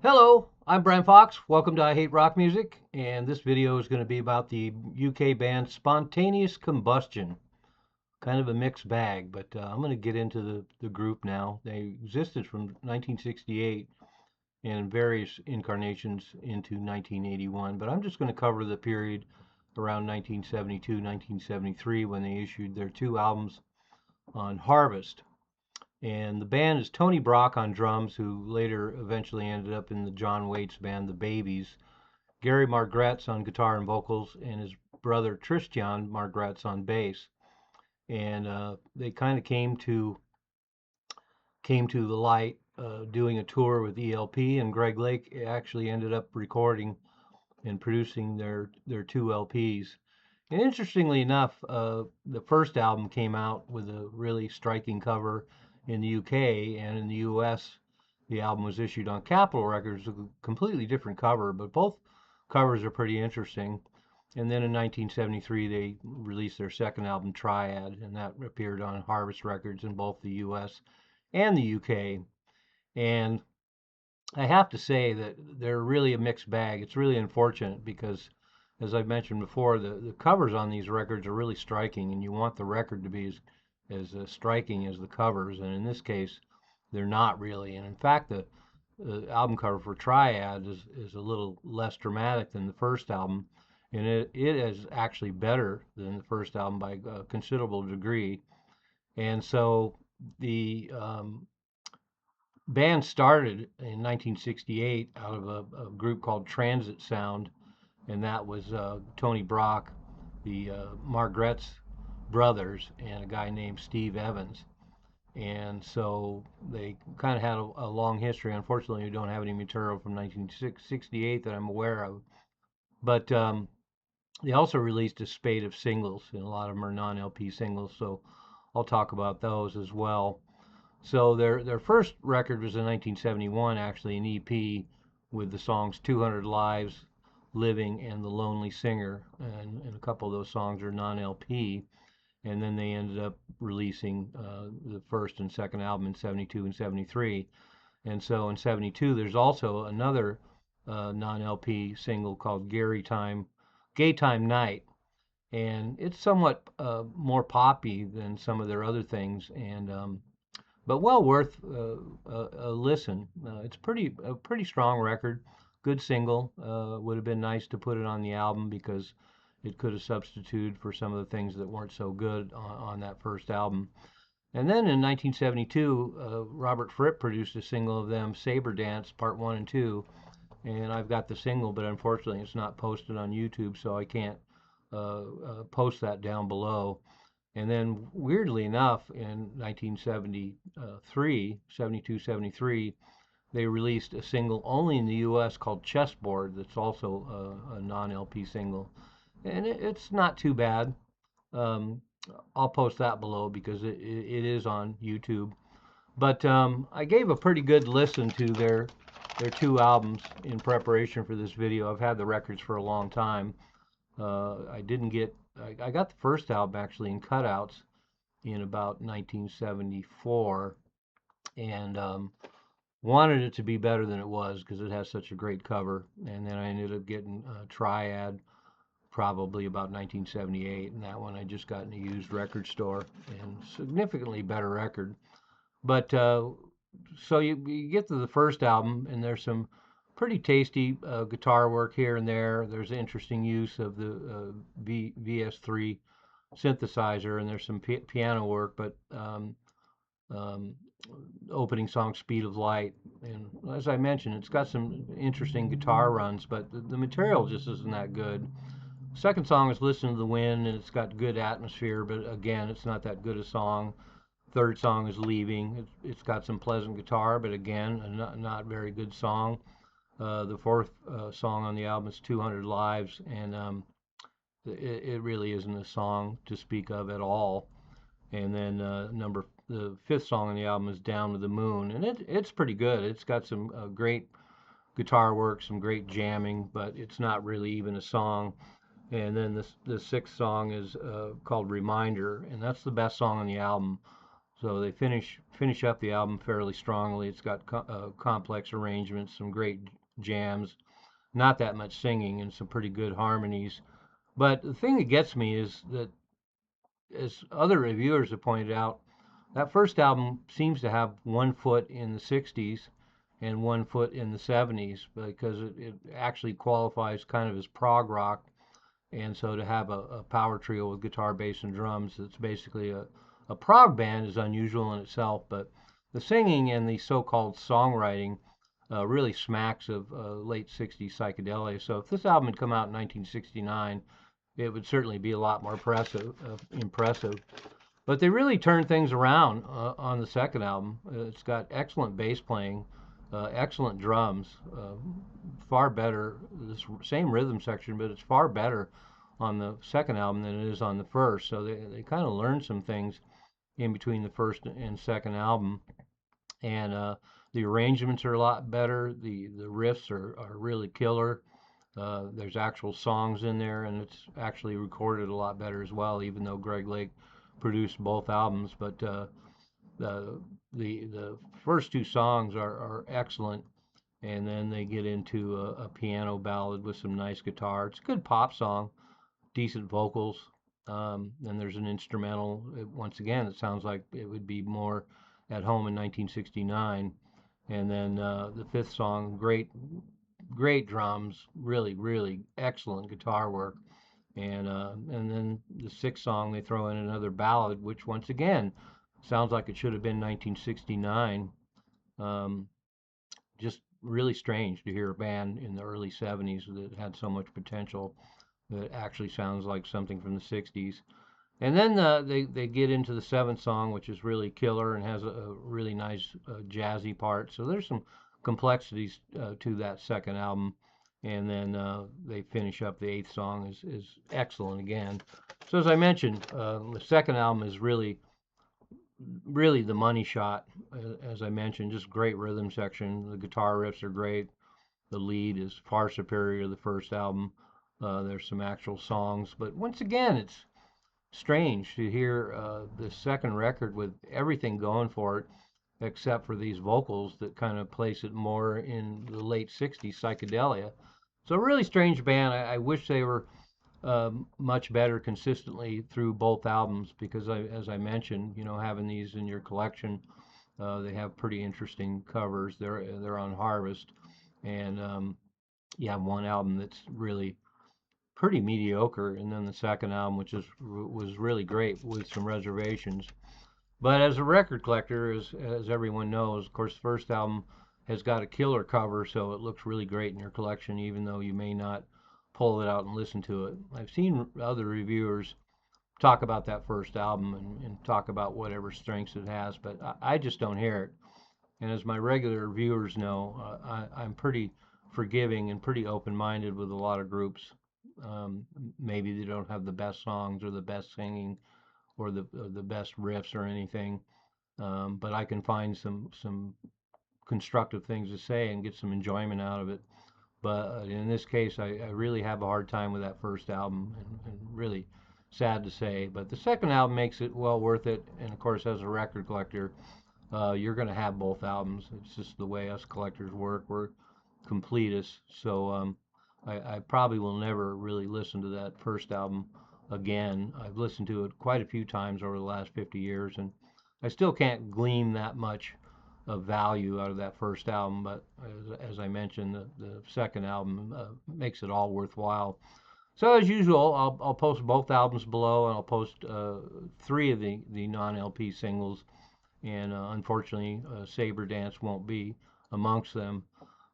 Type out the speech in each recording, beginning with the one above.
Hello, I'm Brian Fox. Welcome to I Hate Rock Music, and this video is going to be about the UK band Spontaneous Combustion. Kind of a mixed bag, but I'm going to get into the group now. They existed from 1968 and various incarnations into 1981, but I'm just going to cover the period around 1972, 1973 when they issued their two albums on Harvest. And the band is Tony Brock on drums, who later eventually ended up in the John Waite's band, The Babies. Gary Margretz on guitar and vocals, and his brother Tristan Margretz on bass. And they kind of came to the light doing a tour with ELP, and Greg Lake actually ended up recording and producing their two LPs. And interestingly enough, the first album came out with a really striking cover in the UK, and in the US, the album was issued on Capitol Records, a completely different cover, but both covers are pretty interesting. And then in 1973, they released their second album, Triad, and that appeared on Harvest Records in both the US and the UK. And I have to say that they're really a mixed bag. It's really unfortunate because, as I've mentioned before, the covers on these records are really striking, and you want the record to be as striking as the covers. And in this case, they're not really. And in fact, the album cover for Triad is a little less dramatic than the first album, and it is actually better than the first album by a considerable degree. And so the band started in 1968 out of a group called Transit Sound, and that was Tony Brock, the Margretz brothers, and a guy named Steve Evans. And so they kind of had a long history. Unfortunately, we don't have any material from 1968 that I'm aware of. But they also released a spate of singles, and a lot of them are non-LP singles, so I'll talk about those as well. So their first record was in 1971, actually an EP with the songs 200 Lives, Living, and The Lonely Singer, and a couple of those songs are non-LP. And then they ended up releasing the first and second album in 72 and 73. And so in 72, there's also another non-LP single called Gay Time Night. And it's somewhat more poppy than some of their other things, and but well worth a listen. It's a pretty strong record, good single. Would have been nice to put it on the album because it could have substituted for some of the things that weren't so good on that first album. And then in 1972, Robert Fripp produced a single of them, Saber Dance Part 1 and 2, and I've got the single, but unfortunately it's not posted on YouTube, so I can't post that down below. And then, weirdly enough, in 1973, 72, 73, they released a single only in the US called Chessboard that's also a non-LP single. And it's not too bad. Um, I'll post that below because it is on YouTube. But I gave a pretty good listen to their two albums in preparation for this video. I've had the records for a long time. I didn't get I got the first album actually in cutouts in about 1974, and wanted it to be better than it was because it has such a great cover. And then I ended up getting Triad probably about 1978, and that one I just got in a used record store, and significantly better record. But so you get to the first album, and there's some pretty tasty guitar work here and there. There's interesting use of the VS3 synthesizer, and there's some piano work, but um, opening song Speed of Light, and as I mentioned, it's got some interesting guitar runs, but the material just isn't that good. Second song is Listen to the Wind, and it's got good atmosphere, but again, it's not that good a song. Third song is Leaving. It's got some pleasant guitar, but again, a not very good song. The fourth song on the album is 200 Lives, and it really isn't a song to speak of at all. And then the fifth song on the album is Down to the Moon, and it's pretty good. It's got some great guitar work, some great jamming, but it's not really even a song. And then the sixth song is called Reminder, and that's the best song on the album. So they finish up the album fairly strongly. It's got complex arrangements, some great jams, not that much singing, and some pretty good harmonies. But the thing that gets me is that, as other reviewers have pointed out, that first album seems to have one foot in the 60s and one foot in the 70s, because it actually qualifies kind of as prog rock. And so to have a power trio with guitar, bass, and drums that's basically a prog band is unusual in itself. But the singing and the so-called songwriting really smacks of late 60s psychedelia. So if this album had come out in 1969, it would certainly be a lot more impressive. But they really turned things around on the second album. It's got excellent bass playing, excellent drums, far better. This same rhythm section, but it's far better on the second album than it is on the first. So they kind of learned some things in between the first and second album. And the arrangements are a lot better. The riffs are really killer. There's actual songs in there, and it's actually recorded a lot better as well, even though Greg Lake produced both albums. But the first two songs are excellent, and then they get into a piano ballad with some nice guitar. It's a good pop song, decent vocals. And there's an instrumental. Once again, it sounds like it would be more at home in 1969. And then the fifth song, great drums, really excellent guitar work. And then the sixth song, they throw in another ballad, which once again sounds like it should have been 1969. Just really strange to hear a band in the early 70s that had so much potential that actually sounds like something from the 60s. And then they get into the seventh song, which is really killer and has a really nice jazzy part. So there's some complexities to that second album. And then they finish up. The eighth song is excellent again. So as I mentioned, the second album is really the money shot. As I mentioned, just great rhythm section. The guitar riffs are great. The lead is far superior to the first album. There's some actual songs, but once again, it's strange to hear the second record with everything going for it, except for these vocals that kind of place it more in the late 60s psychedelia. So a really strange band. I wish they were much better consistently through both albums, because as I mentioned, having these in your collection, they have pretty interesting covers. They're on Harvest, and you have one album that's really pretty mediocre, and then the second album, which was really great with some reservations. But as a record collector, as everyone knows, of course, the first album has got a killer cover, so it looks really great in your collection, even though you may not pull it out and listen to it. I've seen other reviewers talk about that first album and talk about whatever strengths it has, but I just don't hear it. And as my regular viewers know, I'm pretty forgiving and pretty open-minded with a lot of groups. Maybe they don't have the best songs or the best singing or the best riffs or anything, but I can find some constructive things to say and get some enjoyment out of it. But in this case, I really have a hard time with that first album, and really sad to say. But the second album makes it well worth it. And of course, as a record collector, you're going to have both albums. It's just the way us collectors work. We're completists. So I probably will never really listen to that first album again. I've listened to it quite a few times over the last 50 years, and I still can't glean that much of value out of that first album. But as I mentioned, the second album makes it all worthwhile. So as usual, I'll post both albums below, and I'll post 3 of the non-LP singles, and unfortunately, Saber Dance won't be amongst them.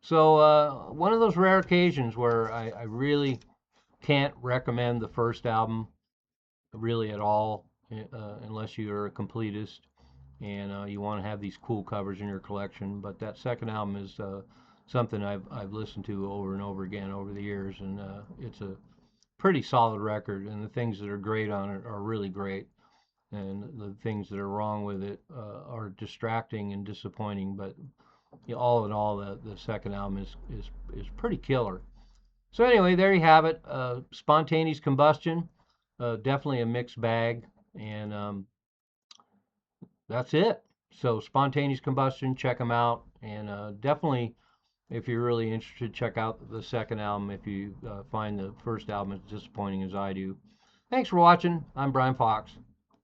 So one of those rare occasions where I really can't recommend the first album really at all, unless you're a completist and you want to have these cool covers in your collection. But that second album is something I've listened to over and over again over the years, and it's a pretty solid record. And the things that are great on it are really great, and the things that are wrong with it are distracting and disappointing. But all in all, the second album is pretty killer. So anyway, there you have it. Spontaneous Combustion, definitely a mixed bag, and that's it. So Spontaneous Combustion, check them out, and definitely, if you're really interested, check out the second album if you find the first album as disappointing as I do. Thanks for watching. I'm Brian Fox.